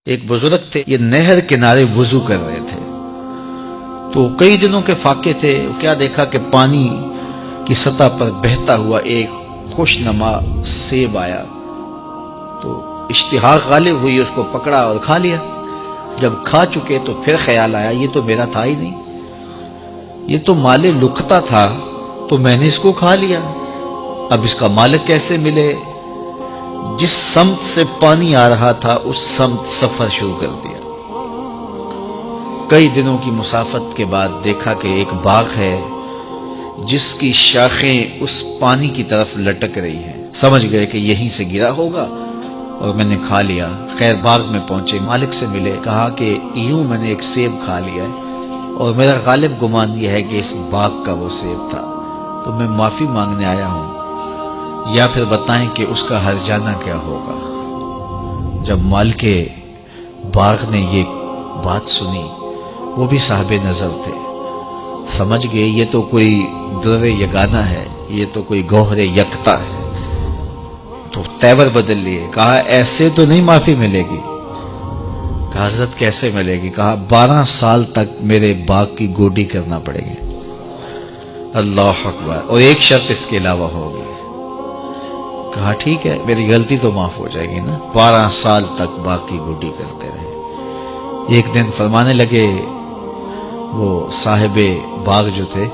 ایک بزرگ تھے، یہ نہر کنارے وضو کر رہے تھے، تو کئی دنوں کے فاقے تھے، کیا دیکھا کہ پانی کی سطح پر بہتا ہوا ایک خوش نما سیب آیا، تو اشتہا غالب ہوئی، اس کو پکڑا اور کھا لیا۔ جب کھا چکے تو پھر خیال آیا یہ تو میرا تھا ہی نہیں، یہ تو مال لقطہ تھا، تو میں نے اس کو کھا لیا، اب اس کا مالک کیسے ملے؟ جس سمت سے پانی آ رہا تھا اس سمت سفر شروع کر دیا۔ کئی دنوں کی مسافت کے بعد دیکھا کہ ایک باغ ہے جس کی شاخیں اس پانی کی طرف لٹک رہی ہیں، سمجھ گئے کہ یہیں سے گرا ہوگا اور میں نے کھا لیا۔ خیر باغ میں پہنچے، مالک سے ملے، کہا کہ یوں میں نے ایک سیب کھا لیا ہے اور میرا غالب گمان یہ ہے کہ اس باغ کا وہ سیب تھا، تو میں معافی مانگنے آیا ہوں، یا پھر بتائیں کہ اس کا ہرجانہ کیا ہوگا۔ جب مالک باغ نے یہ بات سنی، وہ بھی صاحب نظر تھے، سمجھ گئے یہ تو کوئی در یگانہ ہے، یہ تو کوئی گوہر یکتا ہے، تو تیور بدل لیے، کہا ایسے تو نہیں معافی ملے گی۔ کہا حضرت کیسے ملے گی؟ کہا 12 سال تک میرے باغ کی گوڈی کرنا پڑے گی۔ اللہ اکبر، اور ایک شرط اس کے علاوہ ہوگی۔ کہا ٹھیک ہے، میری غلطی تو معاف ہو جائے گی نا۔ 12 سال تک باغ کی گوڈی کرتے رہے۔ ایک دن فرمانے لگے وہ صاحب باغ جو تھے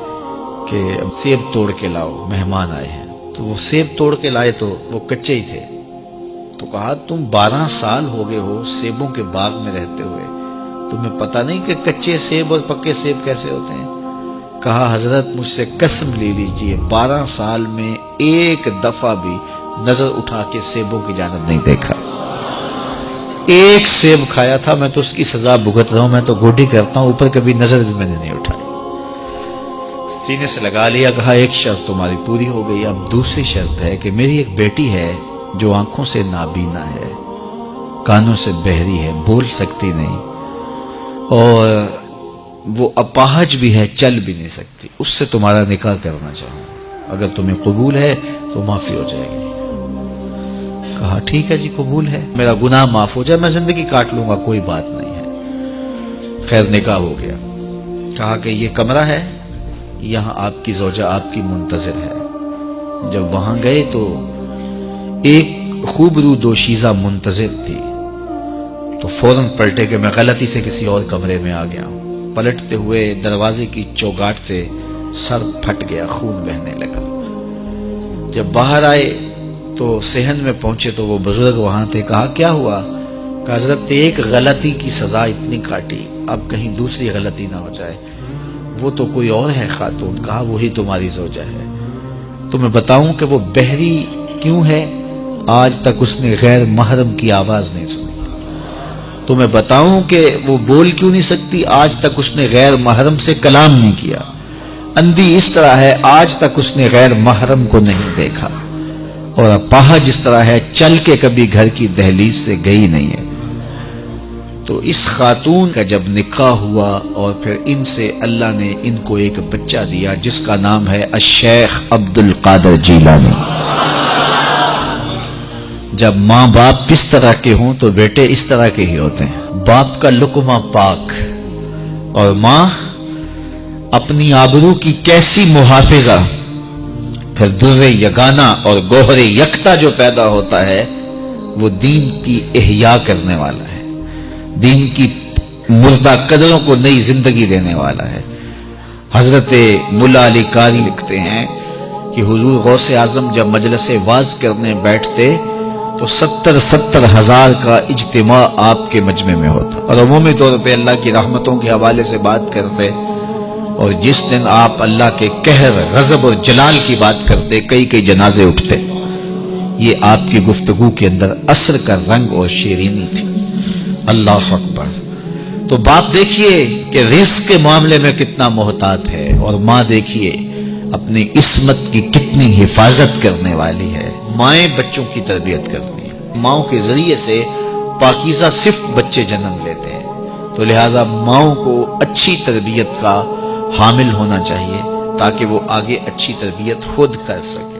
کہ سیب توڑ کے لاؤ، مہمان آئے ہیں، تو وہ سیب توڑ کے لائے تو وہ کچے ہی تھے، تو کہا تم 12 سال ہو گئے ہو سیبوں کے باغ میں رہتے ہوئے، تمہیں پتہ نہیں کہ کچے سیب اور پکے سیب کیسے ہوتے ہیں؟ کہا حضرت مجھ سے قسم لے لیجئے 12 سال میں ایک دفعہ بھی نظر اٹھا کے سیبوں کی جانب نہیں دیکھا، ایک سیب کھایا تھا، میں تو اس کی سزا بھگت رہا ہوں، میں تو گوڈی کرتا ہوں، اوپر کبھی نظر بھی میں نے نہیں اٹھائی۔ سینے سے لگا لیا، کہا ایک شرط تمہاری پوری ہو گئی، اب دوسری شرط ہے کہ میری ایک بیٹی ہے جو آنکھوں سے نابینا ہے، کانوں سے بہری ہے، بول سکتی نہیں، اور وہ اپاہج بھی ہے، چل بھی نہیں سکتی، اس سے تمہارا نکاح کرنا چاہوں، اگر تمہیں قبول ہے تو معافی ہو جائے گی۔ کہا ٹھیک ہے جی قبول ہے، میرا گناہ معاف ہو جائے، میں زندگی کاٹ لوں گا، کوئی بات نہیں ہے۔ خیر نکاح ہو گیا۔ کہا کہ یہ کمرہ ہے، یہاں آپ کی زوجہ آپ کی منتظر ہے۔ جب وہاں گئے تو ایک خوبرو دوشیزہ منتظر تھی، تو فوراً پلٹے کہ میں غلطی سے کسی اور کمرے میں آ گیا ہوں۔ پلٹتے ہوئے دروازے کی چوگاٹ سے سر پھٹ گیا، خون بہنے لگا۔ جب باہر آئے تو صحن میں پہنچے تو وہ بزرگ وہاں تھے۔ کہا کیا ہوا؟ کہ حضرت ایک غلطی کی سزا اتنی کاٹی، اب کہیں دوسری غلطی نہ ہو جائے، وہ تو کوئی اور ہے خاتون۔ کہا وہی تمہاری زوجہ ہے۔ تو میں بتاؤں کہ وہ بہری کیوں ہے؟ آج تک اس نے غیر محرم کی آواز نہیں سنی۔ تو میں بتاؤں کہ وہ بول کیوں نہیں سکتی؟ آج تک اس نے غیر محرم سے کلام نہیں کیا۔ اندھی اس طرح ہے، آج تک اس نے غیر محرم کو نہیں دیکھا، اور اپاہج جس طرح ہے، چل کے کبھی گھر کی دہلیز سے گئی نہیں ہے۔ تو اس خاتون کا جب نکاح ہوا اور پھر ان سے اللہ نے ان کو ایک بچہ دیا جس کا نام ہے الشیخ عبد القادر جیلانی۔ جب ماں باپ اس طرح کے ہوں تو بیٹے اس طرح کے ہی ہوتے ہیں، باپ کا لقمہ پاک، اور ماں اپنی آبرو کی کیسی محافظہ، پھر در یگانہ اور گوہر یکتا جو پیدا ہوتا ہے وہ دین کی احیاء کرنے والا ہے، دین کی مردہ قدروں کو نئی زندگی دینے والا ہے۔ حضرت ملا علی قاری لکھتے ہیں کہ حضور غوث اعظم جب مجلس واعظ کرنے بیٹھتے تو 70 ہزار کا اجتماع آپ کے مجمع میں ہوتا، اور عمومی طور پہ اللہ کی رحمتوں کے حوالے سے بات کرتے، اور جس دن آپ اللہ کے قہر، غضب اور جلال کی بات کرتے کئی جنازے اٹھتے۔ یہ آپ کی گفتگو کے اندر عصر کا رنگ اور شیرینی تھی۔ اللہ اکبر۔ تو باپ دیکھیے کہ رزق کے معاملے میں کتنا محتاط ہے، اور ماں دیکھیے اپنی عصمت کی کتنی حفاظت کرنے والی ہے۔ مائیں بچوں کی تربیت کرتی ہیں، ماؤں کے ذریعے سے پاکیزہ صرف بچے جنم لیتے ہیں، تو لہٰذا ماؤں کو اچھی تربیت کا حامل ہونا چاہیے تاکہ وہ آگے اچھی تربیت خود کر سکے۔